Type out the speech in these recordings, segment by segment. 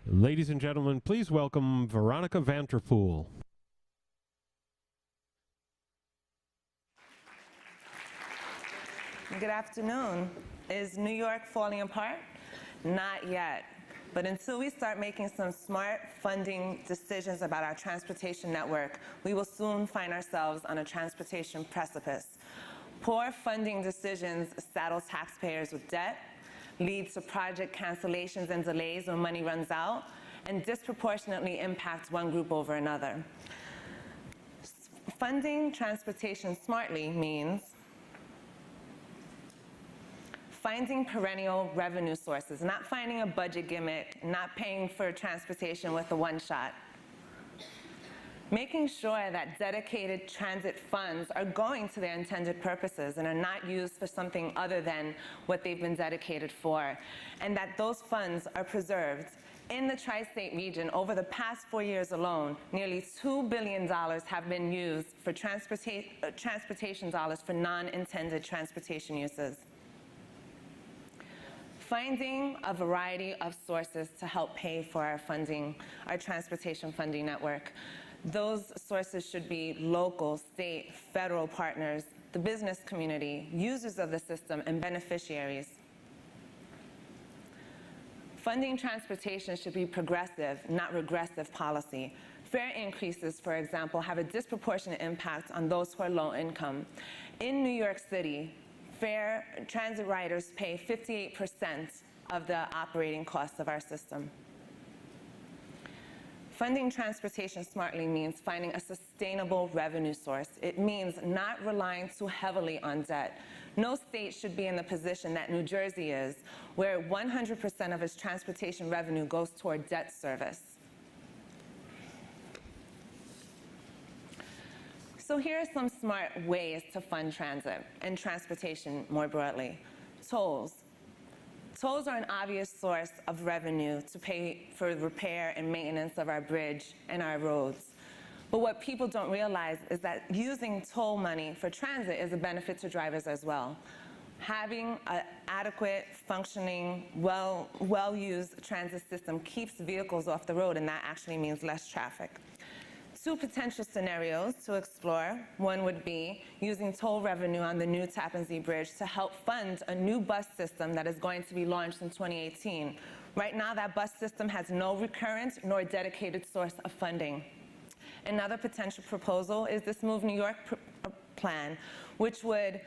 Ladies and gentlemen, please welcome Veronica Vanterpool. Good afternoon. Is New York falling apart? Not yet. But until we start making some smart funding decisions about our transportation network, we will soon find ourselves on a transportation precipice. Poor funding decisions saddle taxpayers with debt, lead to project cancellations and delays when money runs out, and disproportionately impact one group over another. Funding transportation smartly means finding perennial revenue sources, not finding a budget gimmick, not paying for transportation with a one-shot. Making sure that dedicated transit funds are going to their intended purposes and are not used for something other than what they've been dedicated for, and that those funds are preserved. In the tri-state region, over the past 4 years alone, nearly $2 billion have been used for transportation dollars for non-intended transportation uses. Finding a variety of sources to help pay for our funding, our transportation funding network. Those sources should be local, state, federal partners, the business community, users of the system, and beneficiaries. Funding transportation should be progressive, not regressive policy. Fare increases, for example, have a disproportionate impact on those who are low income. In New York City, transit riders pay 58% of the operating costs of our system. Funding transportation smartly means finding a sustainable revenue source. It means not relying too heavily on debt. No state should be in the position that New Jersey is, where 100% of its transportation revenue goes toward debt service. So here are some smart ways to fund transit and transportation more broadly. Tolls. Tolls are an obvious source of revenue to pay for repair and maintenance of our bridge and our roads. But what people don't realize is that using toll money for transit is a benefit to drivers as well. Having an adequate, functioning, well-used transit system keeps vehicles off the road, and that actually means less traffic. Two potential scenarios to explore. One would be using toll revenue on the new Tappan Zee Bridge to help fund a new bus system that is going to be launched in 2018. Right now, that bus system has no recurrent nor dedicated source of funding. Another potential proposal is this Move New York plan, which would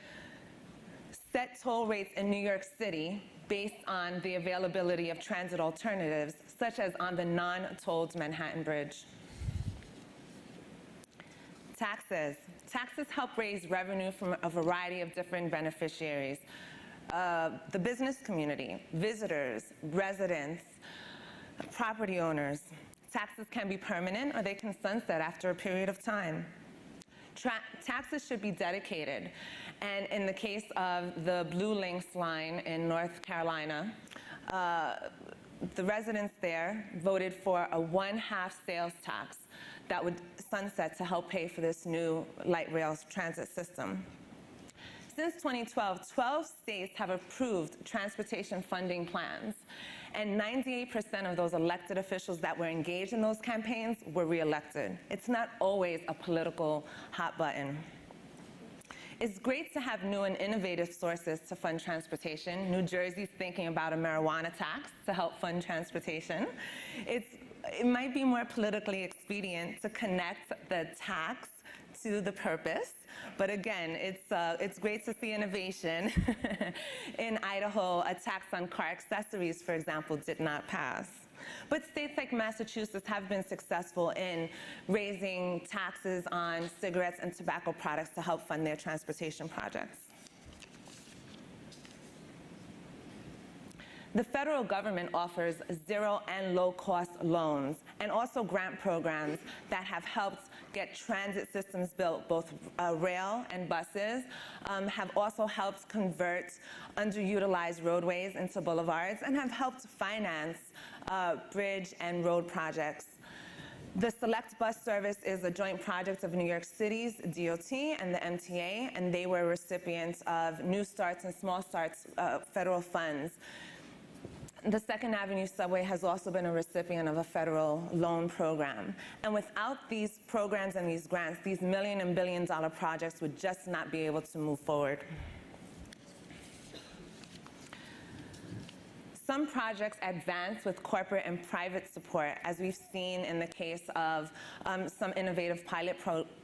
set toll rates in New York City based on the availability of transit alternatives, such as on the non-tolled Manhattan Bridge. Taxes. Taxes help raise revenue from a variety of different beneficiaries. The business community, visitors, residents, property owners. Taxes can be permanent or they can sunset after a period of time. Taxes should be dedicated. And in the case of the Blue Links line in North Carolina, the residents there voted for a one-half sales tax that would sunset to help pay for this new light rail transit system. Since 2012, 12 states have approved transportation funding plans, and 98% of those elected officials that were engaged in those campaigns were reelected. It's not always a political hot button. It's great to have new and innovative sources to fund transportation. New Jersey's thinking about a marijuana tax to help fund transportation. It might be more politically expedient to connect the tax to the purpose, but again, it's great to see innovation. In Idaho, a tax on car accessories, for example, did not pass. But states like Massachusetts have been successful in raising taxes on cigarettes and tobacco products to help fund their transportation projects. The federal government offers zero and low-cost loans and also grant programs that have helped get transit systems built, both rail and buses, have also helped convert underutilized roadways into boulevards, and have helped finance bridge and road projects. The Select Bus Service is a joint project of New York City's DOT and the MTA, and they were recipients of New Starts and Small Starts federal funds. The Second Avenue subway has also been a recipient of a federal loan program. And without these programs and these grants, these million and billion dollar projects would just not be able to move forward. Some projects advance with corporate and private support, as we've seen in the case of some innovative pilot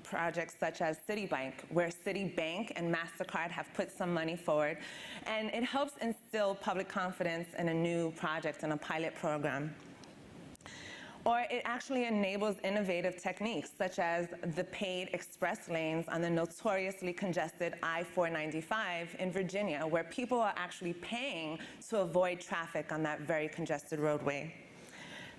projects such as Citibank, where Citibank and MasterCard have put some money forward. And it helps instill public confidence in a new project and a pilot program. Or it actually enables innovative techniques, such as the paid express lanes on the notoriously congested I-495 in Virginia, where people are actually paying to avoid traffic on that very congested roadway.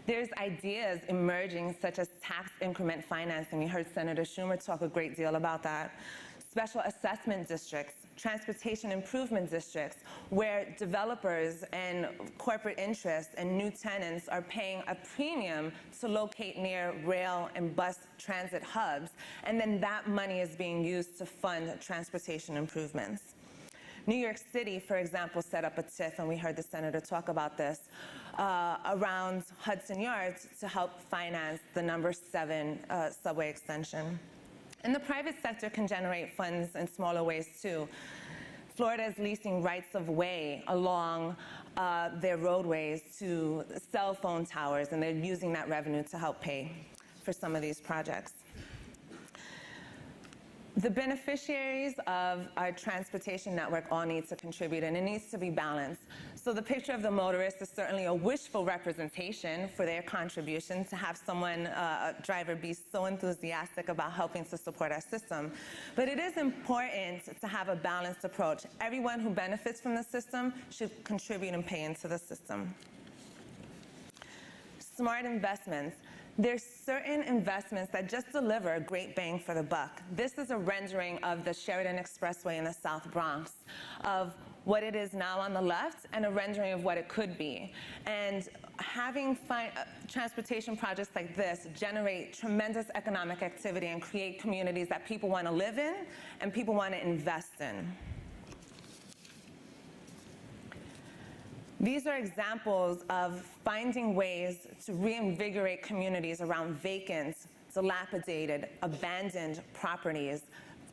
There's ideas emerging, such as tax increment financing. We heard Senator Schumer talk a great deal about that. Special assessment districts, transportation improvement districts, where developers and corporate interests and new tenants are paying a premium to locate near rail and bus transit hubs, and then that money is being used to fund transportation improvements. New York City, for example, set up a TIF, and we heard the senator talk about this, around Hudson Yards to help finance the number 7 subway extension. And the private sector can generate funds in smaller ways, too. Florida is leasing rights of way along their roadways to cell phone towers, and they're using that revenue to help pay for some of these projects. The beneficiaries of our transportation network all need to contribute, and it needs to be balanced. So the picture of the motorist is certainly a wishful representation for their contribution to have someone, a driver, be so enthusiastic about helping to support our system. But it is important to have a balanced approach. Everyone who benefits from the system should contribute and pay into the system. Smart investments. There's certain investments that just deliver a great bang for the buck. This is a rendering of the Sheridan Expressway in the South Bronx, of what it is now on the left, and a rendering of what it could be. And having transportation projects like this generate tremendous economic activity and create communities that people want to live in and people want to invest in. These are examples of finding ways to reinvigorate communities around vacant, dilapidated, abandoned properties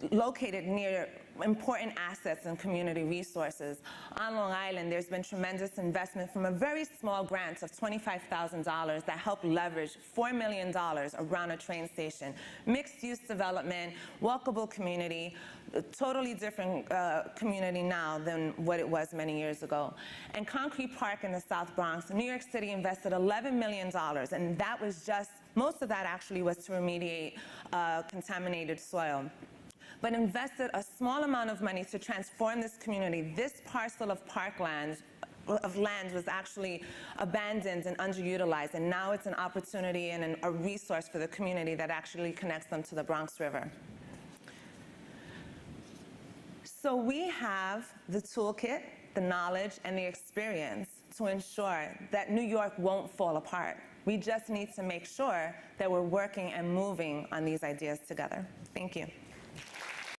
located near important assets and community resources. On Long Island, there's been tremendous investment from a very small grant of $25,000 that helped leverage $4 million around a train station. Mixed-use development, walkable community, a totally different community now than what it was many years ago. And Concrete Park in the South Bronx, New York City invested $11 million, and that was just, most of that actually was to remediate contaminated soil, but invested a small amount of money to transform this community. This parcel of parkland, of land, was actually abandoned and underutilized, and now it's an opportunity and a resource for the community that actually connects them to the Bronx River. So we have the toolkit, the knowledge, and the experience to ensure that New York won't fall apart. We just need to make sure that we're working and moving on these ideas together. Thank you.